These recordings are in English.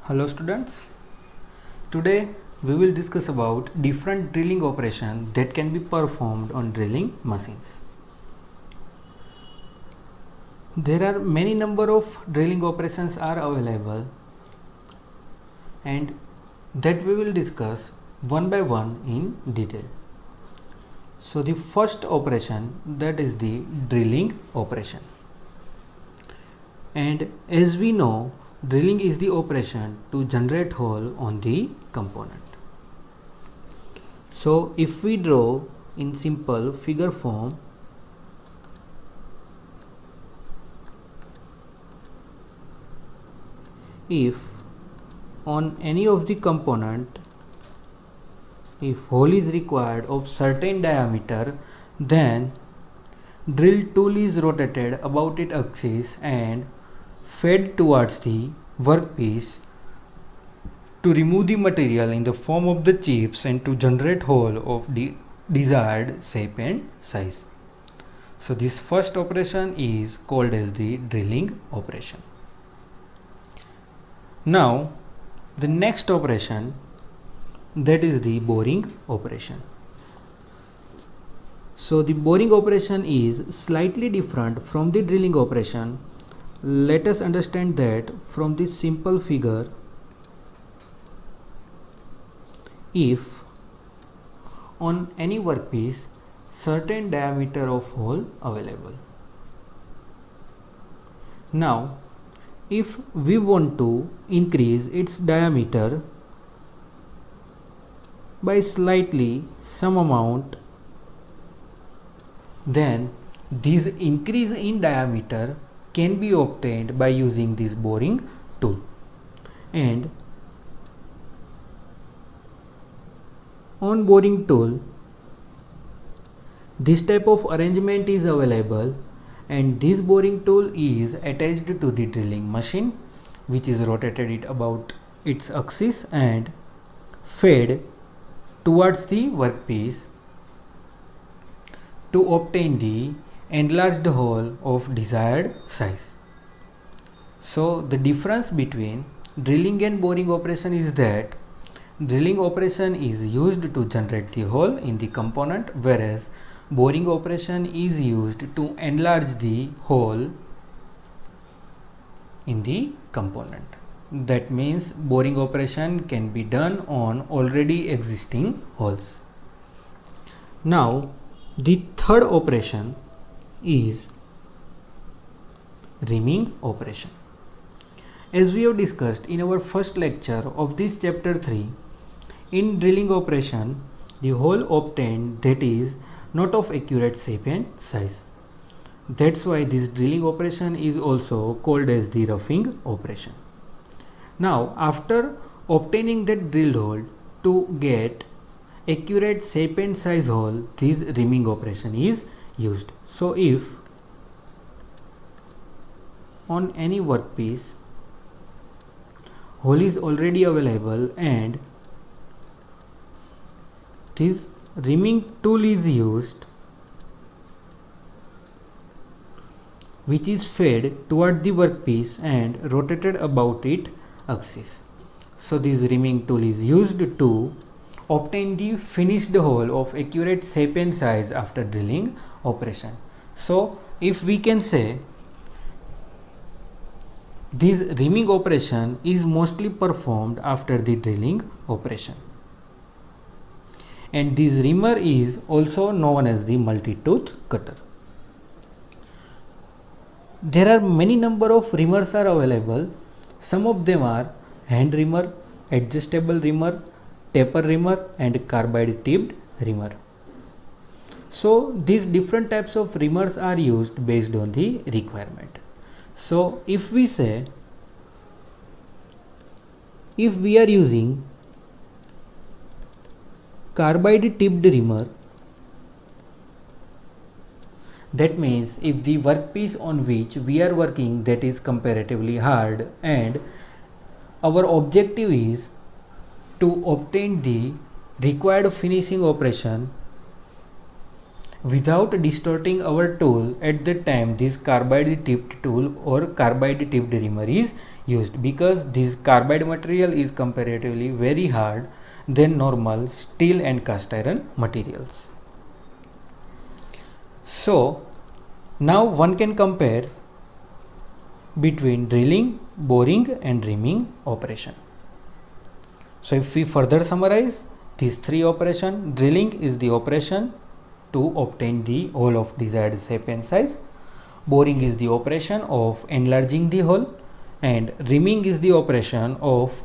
Hello students, today we will discuss about different drilling operations that can be performed on drilling machines. There are many number of drilling operations are available and that we will discuss one by one in detail. So the first operation, that is the drilling operation. And as we know, drilling is the operation to generate hole on the component. So if we draw in simple figure form, if on any of the component, if hole is required of certain diameter, then drill tool is rotated about its axis and fed towards the workpiece to remove the material in the form of the chips and to generate hole of the desired shape and size. So this first operation is called as the drilling operation. Now the next operation, that is the boring operation. So the boring operation is slightly different from the drilling operation. Let us understand that from this simple figure. If on any workpiece certain diameter of hole available. Now if we want to increase its diameter by slightly some amount, then this increase in diameter can be obtained by using this boring tool. And on boring tool, this type of arrangement is available, and this boring tool is attached to the drilling machine, which is rotated it about its axis and fed towards the workpiece to obtain the enlarged hole of desired size. So the difference between drilling and boring operation is that drilling operation is used to generate the hole in the component, whereas boring operation is used to enlarge the hole in the component. That means boring operation can be done on already existing holes. Now the third operation is reaming operation. As we have discussed in our first lecture of this chapter 3, in drilling operation, the hole obtained that is not of accurate shape and size. That's why this drilling operation is also called as the roughing operation. Now after obtaining that drilled hole, to get accurate shape and size hole, this reaming operation is used. So if on any workpiece hole is already available and this reaming tool is used, which is fed toward the workpiece and rotated about its axis. So this reaming tool is used to obtain the finished hole of accurate shape and size after drilling operation. So if we can say, this reaming operation is mostly performed after the drilling operation. And this reamer is also known as the multi-tooth cutter. There are many number of reamers are available. Some of them are hand reamer, adjustable reamer, taper reamer and carbide tipped reamer. So these different types of reamers are used based on the requirement. So if we say, if we are using carbide tipped reamer, that means if the workpiece on which we are working that is comparatively hard and our objective is to obtain the required finishing operation without distorting our tool at the time this carbide tipped tool or carbide tipped reamer is used, because this carbide material is comparatively very hard than normal steel and cast iron materials. So now one can compare between drilling, boring and reaming operation. So if we further summarize these three operations, drilling is the operation to obtain the hole of desired shape and size, boring is the operation of enlarging the hole, and reaming is the operation of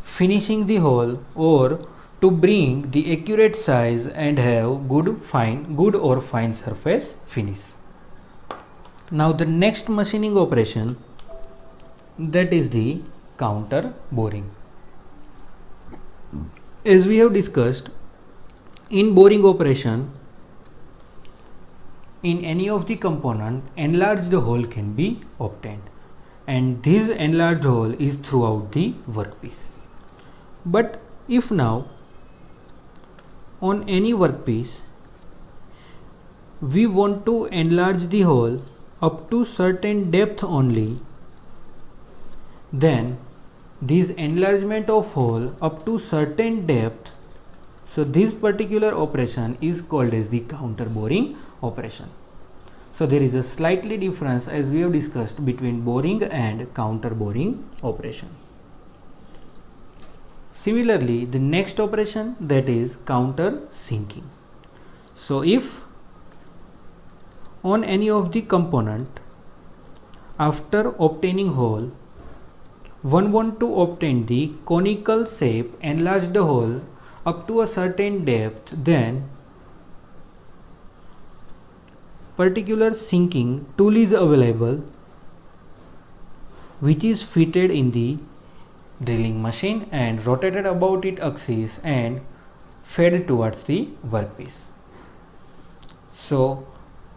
finishing the hole or to bring the accurate size and have good or fine surface finish. Now the next machining operation, that is the counter boring. As we have discussed, in boring operation, in any of the component, enlarged hole can be obtained, and this enlarged hole is throughout the workpiece. But if now on any workpiece we want to enlarge the hole up to certain depth only, then this enlargement of hole up to certain depth, so this particular operation is called as the counter boring operation. So there is a slightly difference, as we have discussed, between boring and counter boring operation. Similarly, the next operation, that is counter sinking. So if on any of the component after obtaining hole one want to obtain the conical shape enlarged hole up to a certain depth, then particular sinking tool is available which is fitted in the drilling machine and rotated about its axis and fed towards the workpiece. So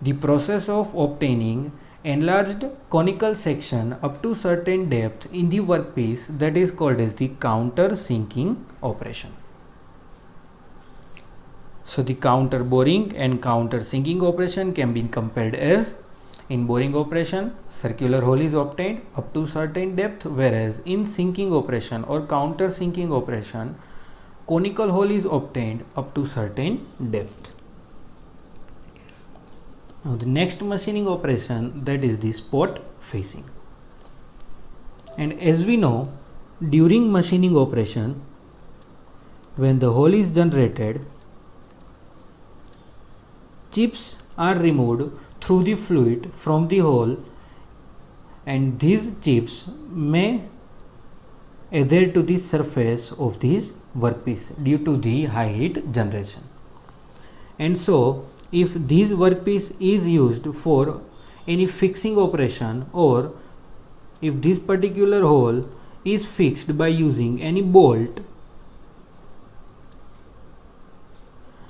the process of obtaining enlarged conical section up to certain depth in the workpiece, that is called as the counter sinking operation. So the counter boring and counter sinking operation can be compared as: in boring operation, circular hole is obtained up to certain depth, whereas in sinking operation or counter sinking operation, conical hole is obtained up to certain depth. Now the next machining operation, that is the spot facing. And as we know, during machining operation, when the hole is generated, chips are removed through the fluid from the hole, and these chips may adhere to the surface of this workpiece due to the high heat generation. And so if this workpiece is used for any fixing operation, or if this particular hole is fixed by using any bolt,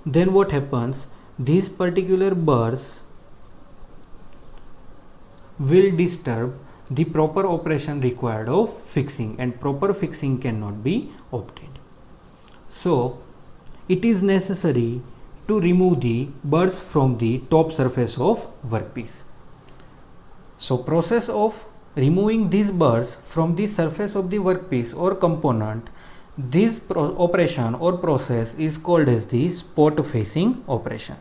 then what happens? These particular bars will disturb the proper operation required of fixing, and proper fixing cannot be obtained. So it is necessary to remove the burrs from the top surface of workpiece. So process of removing these burrs from the surface of the workpiece or component, this operation or process is called as the spot facing operation.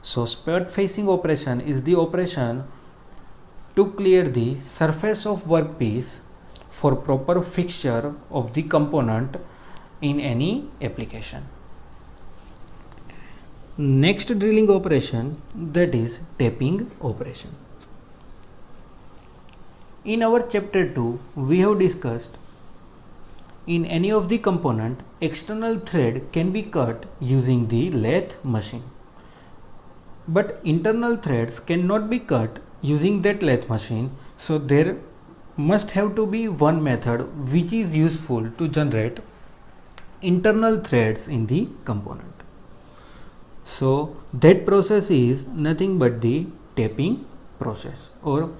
So spot facing operation is the operation to clear the surface of workpiece for proper fixture of the component in any application. Next drilling operation, that is tapping operation. In our chapter 2, we have discussed in any of the component, external thread can be cut using the lathe machine, but internal threads cannot be cut using that lathe machine. So there must have to be one method which is useful to generate internal threads in the component. So that process is nothing but the tapping process, or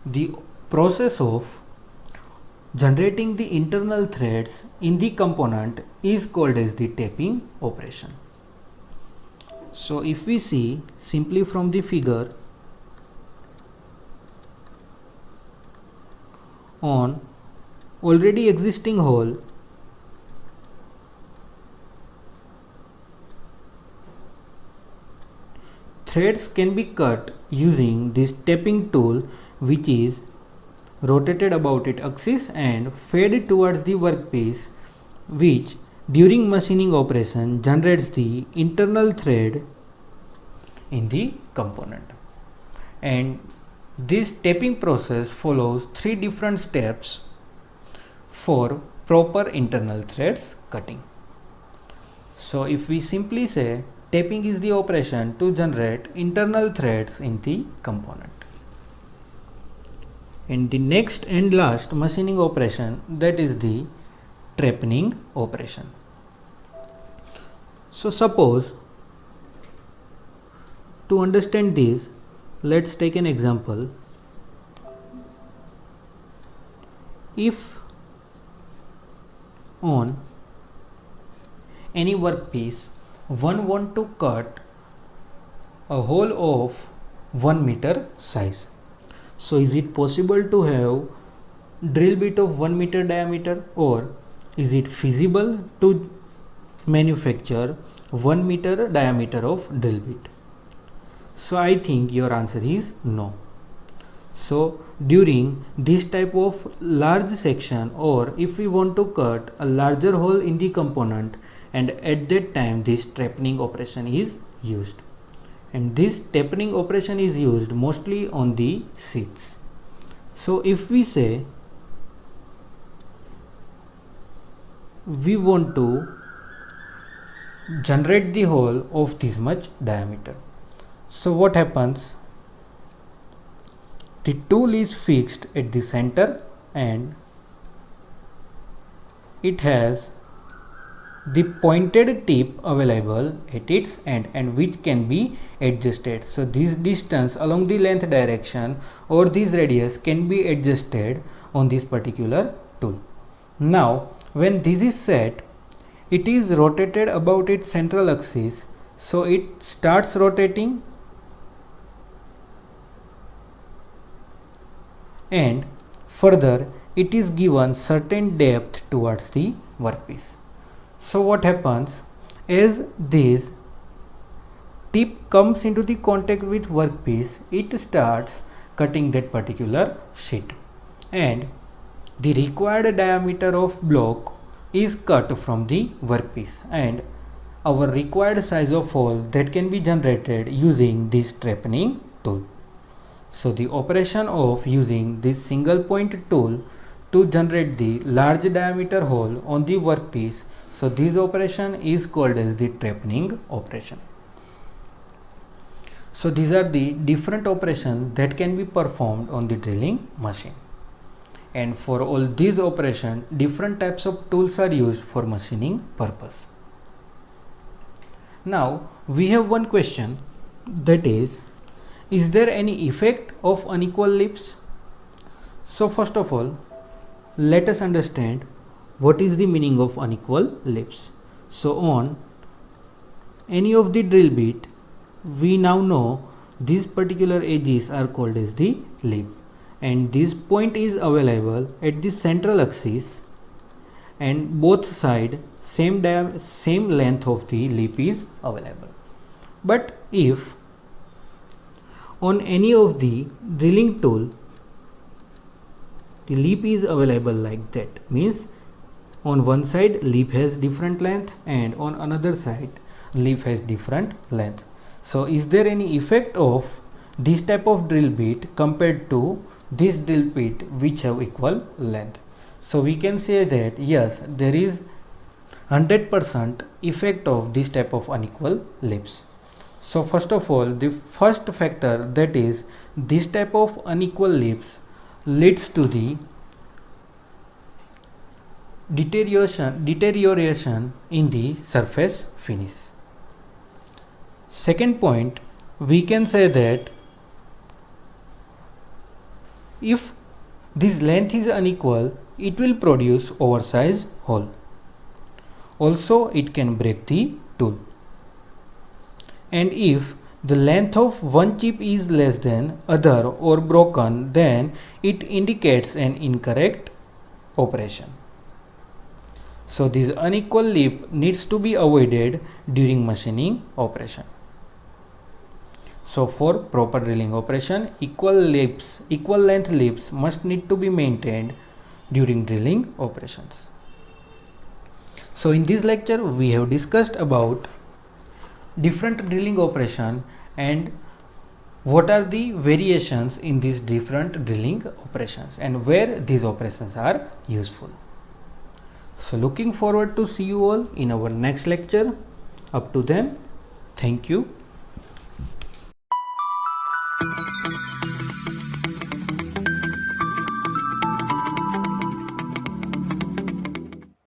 the process of generating the internal threads in the component is called as the tapping operation. So if we see simply from the figure, on already existing hole, threads can be cut using this tapping tool, which is rotated about its axis and fed towards the workpiece, which during machining operation generates the internal thread in the component. And this tapping process follows 3 different steps for proper internal threads cutting. So if we simply say, tapping is the operation to generate internal threads in the component. And the next and last machining operation, that is the trappening operation. So suppose, to understand this, let's take an example. If on any workpiece one want to cut a hole of 1 meter size, so is it possible to have drill bit of 1 meter diameter, or is it feasible to manufacture 1 meter diameter of drill bit? So I think your answer is no. So during this type of large section, or if we want to cut a larger hole in the component, and at that time this trappening operation is used. And this tapering operation is used mostly on the seats. So if we say we want to generate the hole of this much diameter, so what happens? The tool is fixed at the center and it has the pointed tip available at its end, and which can be adjusted. So this distance along the length direction or this radius can be adjusted on this particular tool. Now when this is set, it is rotated about its central axis, so it starts rotating and further it is given certain depth towards the workpiece. So what happens, as this tip comes into the contact with workpiece, it starts cutting that particular sheet, and the required diameter of block is cut from the workpiece, and our required size of hole that can be generated using this trappening tool. So the operation of using this single point tool to generate the large diameter hole on the workpiece, so this operation is called as the trappening operation. So these are the different operations that can be performed on the drilling machine, and for all these operations different types of tools are used for machining purpose. Now we have one question, that is there any effect of unequal lips? So first of all, let us understand what is the meaning of unequal lips. So on any of the drill bit, we now know these particular edges are called as the lip, and this point is available at the central axis, and both side same length of the lip is available. But if on any of the drilling tool the lip is available like that, means on one side lip has different length and on another side lip has different length. So is there any effect of this type of drill bit compared to this drill bit which have equal length? So we can say that yes, there is 100% effect of this type of unequal lips. So first of all, the first factor, that is this type of unequal lips leads to the deterioration in the surface finish. Second point, we can say that if this length is unequal, it will produce oversized hole. Also, it can break the tool. and if the length of one chip is less than other or broken, then it indicates an incorrect operation. So this unequal lip needs to be avoided during machining operation. So for proper drilling operation, equal length lips must need to be maintained during drilling operations. So in this lecture we have discussed about different drilling operation and what are the variations in these different drilling operations and where these operations are useful. So looking forward to see you all in our next lecture. Up to then, thank you.